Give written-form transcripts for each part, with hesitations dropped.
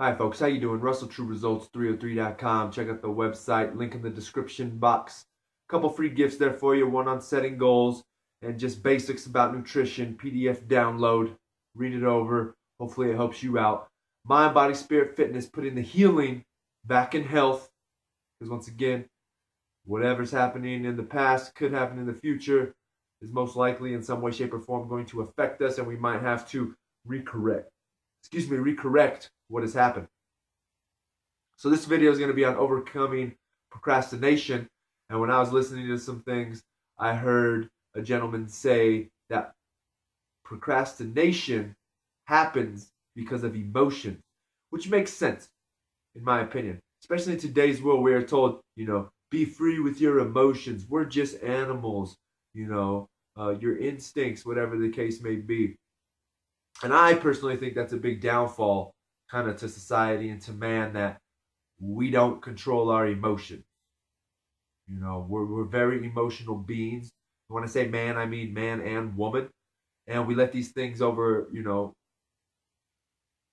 Hi folks, how you doing? RussellTrueResults303.com. Check out the website, link in the description box. Couple free gifts there for you, one on setting goals and just basics about nutrition, PDF download. Read it over. Hopefully it helps you out. Mind, body, spirit, fitness, putting the healing back in health. Because once again, whatever's happening in the past could happen in the future is most likely in some way, shape, or form going to affect us, and we might have to recorrect what has happened. So this video is going to be on overcoming procrastination. And when I was listening to some things, I heard a gentleman say that procrastination happens because of emotion, which makes sense, in my opinion. Especially in today's world, we are told, be free with your emotions. We're just animals, your instincts, whatever the case may be. And I personally think that's a big downfall kind of to society and to man, that we don't control our emotions. We're very emotional beings. When I say man, I mean man and woman. And we let these things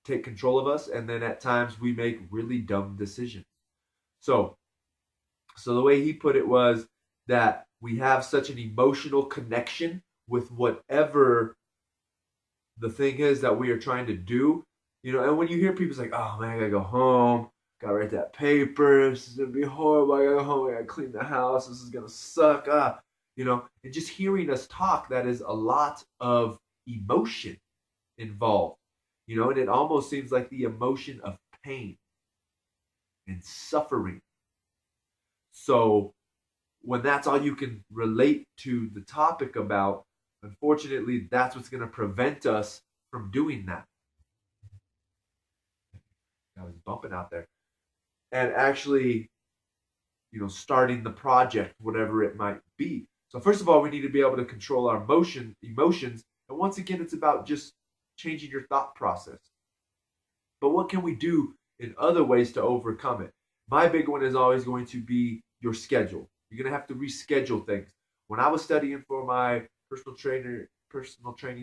take control of us. And then at times we make really dumb decisions. So the way he put it was that we have such an emotional connection with whatever the thing is that we are trying to do. And when you hear people say, oh man, I gotta go home, gotta write that paper, this is gonna be horrible, I gotta go home, I gotta clean the house, this is gonna suck, and just hearing us talk, that is a lot of emotion involved, and it almost seems like the emotion of pain and suffering. So when that's all you can relate to the topic about, unfortunately, that's what's going to prevent us from doing that. I was bumping out there. And actually, starting the project, whatever it might be. So first of all, we need to be able to control our emotions. And once again, it's about just changing your thought process. But what can we do in other ways to overcome it? My big one is always going to be your schedule. You're going to have to reschedule things. When I was studying for my personal training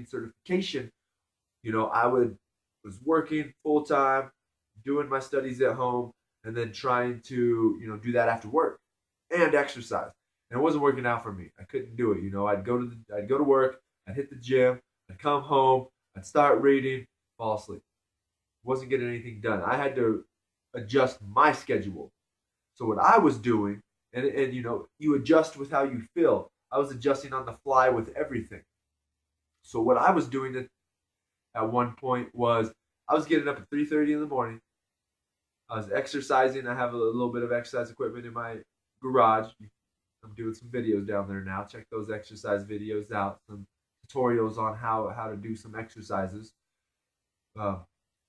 certification, I was working full time, doing my studies at home, and then trying to do that after work and exercise. And it wasn't working out for me. I couldn't do it. I'd go to work, I'd hit the gym, I'd come home, I'd start reading, fall asleep. Wasn't getting anything done. I had to adjust my schedule. So what I was doing, and you adjust with how you feel. I was adjusting on the fly with everything. So what I was doing at one point was I was getting up at 3:30 in the morning. I was exercising. I have a little bit of exercise equipment in my garage. I'm doing some videos down there now. Check those exercise videos out. Some tutorials on how to do some exercises. So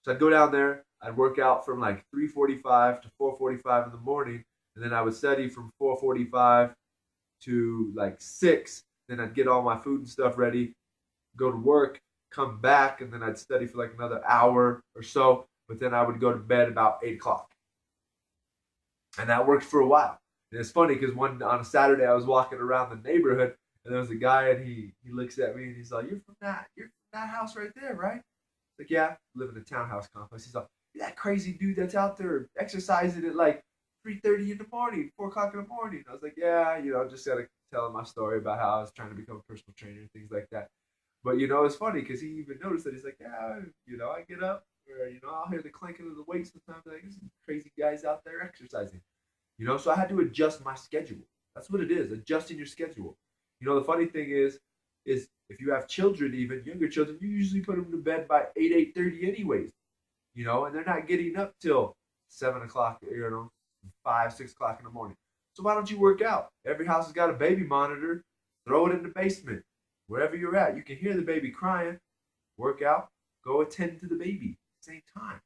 I'd go down there. I'd work out from like 3:45 to 4:45 in the morning, and then I would study from 4:45 to like 6. Then I'd get all my food and stuff ready, go to work, come back, and then I'd study for like another hour or so. But then I would go to bed about 8 o'clock. And that worked for a while. And it's funny because on a Saturday I was walking around the neighborhood, and there was a guy, and he looks at me and he's like, you're from that house right there, right? Like, yeah, I live in a townhouse complex. He's like, you're that crazy dude that's out there exercising at like 3:30 in the morning, 4 o'clock in the morning. I was like, yeah, just got to tell him my story about how I was trying to become a personal trainer and things like that. But, it's funny because he even noticed that. He's like, yeah, I get up, or, I'll hear the clanking of the weights sometimes. Like, there's some crazy guys out there exercising. So I had to adjust my schedule. That's what it is, adjusting your schedule. The funny thing is if you have children, even younger children, you usually put them to bed by 8:30 anyways. And they're not getting up till 7 o'clock, 5, 6 o'clock in the morning. So why don't you work out? Every house has got a baby monitor. Throw it in the basement. Wherever you're at, you can hear the baby crying. Work out. Go attend to the baby at the same time.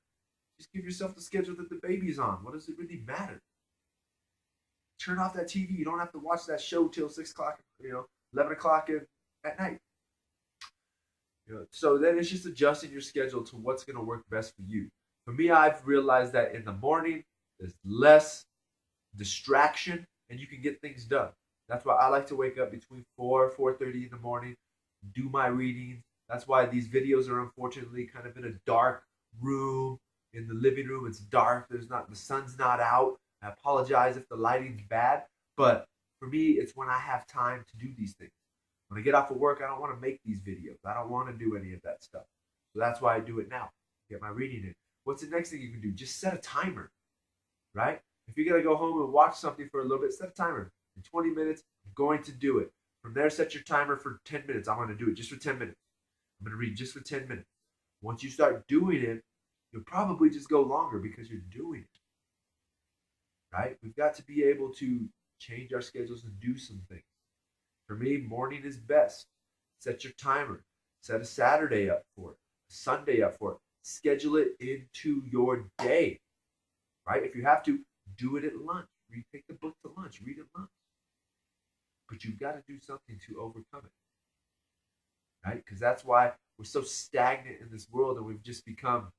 Just give yourself the schedule that the baby's on. What does it really matter? Turn off that TV. You don't have to watch that show till 6 o'clock, 11 o'clock at night. So then it's just adjusting your schedule to what's going to work best for you. For me, I've realized that in the morning, there's less distraction and you can get things done. That's why I like to wake up between 4:30 in the morning, do my readings. That's why these videos are unfortunately kind of in a dark room in the living room. It's dark. The sun's not out. I apologize if the lighting's bad, but for me, it's when I have time to do these things. When I get off of work, I don't want to make these videos. I don't want to do any of that stuff. So that's why I do it now. Get my reading in. What's the next thing you can do? Just set a timer, right? If you're going to go home and watch something for a little bit, set a timer. In 20 minutes, I'm going to do it. From there, set your timer for 10 minutes. I want to do it just for 10 minutes. I'm going to read just for 10 minutes. Once you start doing it, you'll probably just go longer because you're doing it, right? We've got to be able to change our schedules and do some things. For me, morning is best. Set your timer. Set a Saturday up for it, a Sunday up for it. Schedule it into your day, right? If you have to, do it at lunch. Take the book to lunch. Read at lunch. But you've got to do something to overcome it, right? Because that's why we're so stagnant in this world, and we've just become,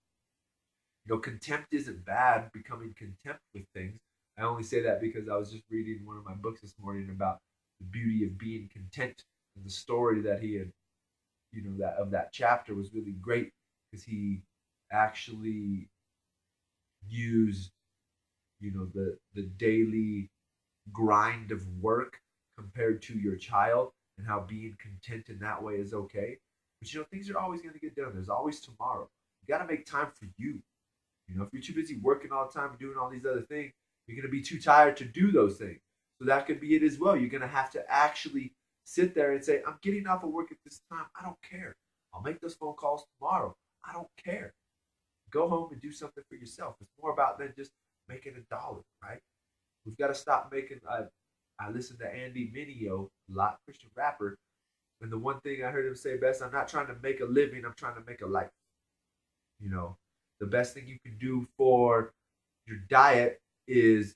contempt isn't bad, becoming contempt with things. I only say that because I was just reading one of my books this morning about the beauty of being content, and the story that he had, that chapter was really great because he actually used, the daily grind of work compared to your child, and how being content in that way is okay. But things are always going to get done. There's always tomorrow. You got to make time for you. If you're too busy working all the time and doing all these other things, you're going to be too tired to do those things. So that could be it as well. You're going to have to actually sit there and say, I'm getting off of work at this time. I don't care. I'll make those phone calls tomorrow. I don't care. Go home and do something for yourself. It's more about than just making $1, right? We've got to stop making. I listen to Andy Mineo, a lot, Christian rapper, and the one thing I heard him say best: I'm not trying to make a living. I'm trying to make a life. The best thing you can do for your diet is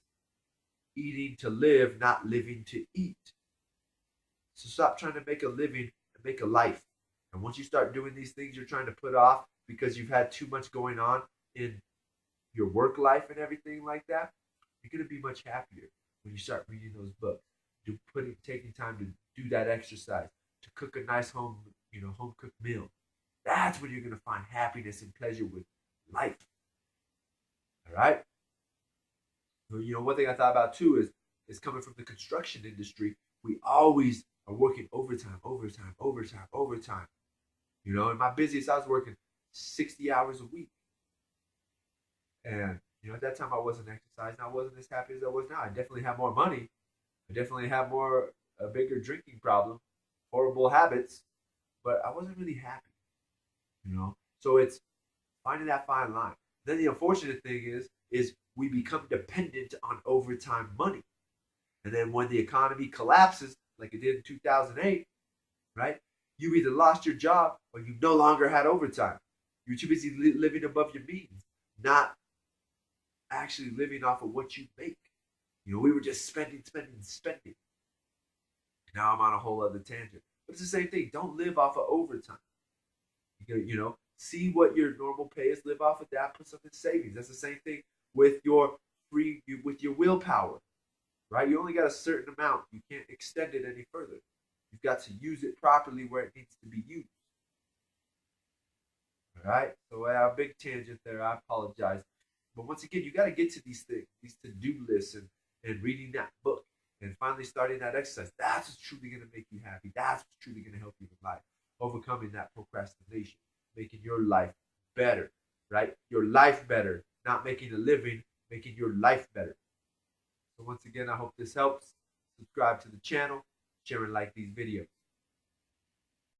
eating to live, not living to eat. So stop trying to make a living and make a life. And once you start doing these things you're trying to put off because you've had too much going on in your work life and everything like that, you're going to be much happier when you start reading those books, taking time to do that exercise, to cook a nice home cooked meal. That's when you're going to find happiness and pleasure with life. All right? One thing I thought about too is coming from the construction industry, we always are working overtime. In my busiest, I was working 60 hours a week. And, at that time I wasn't exercising. I wasn't as happy as I was now. I definitely have more money. I definitely have a bigger drinking problem, horrible habits, but I wasn't really happy, So it's finding that fine line. Then the unfortunate thing is we become dependent on overtime money. And then when the economy collapses, like it did in 2008, right? You either lost your job or you no longer had overtime. You're too busy living above your means, not actually living off of what you make. We were just spending. Now I'm on a whole other tangent. But it's the same thing. Don't live off of overtime. See what your normal pay is, live off of that, put something in savings. That's the same thing with your willpower, right? You only got a certain amount. You can't extend it any further. You've got to use it properly where it needs to be used. All right? So a big tangent there. I apologize. But once again, you got to get to these things, these to-do lists, and reading that book, and finally starting that exercise. That's what's truly going to make you happy. That's what's truly going to help you in life. Overcoming that procrastination, making your life better, right? Your life better, not making a living, making your life better. So once again, I hope this helps. Subscribe to the channel, share and like these videos.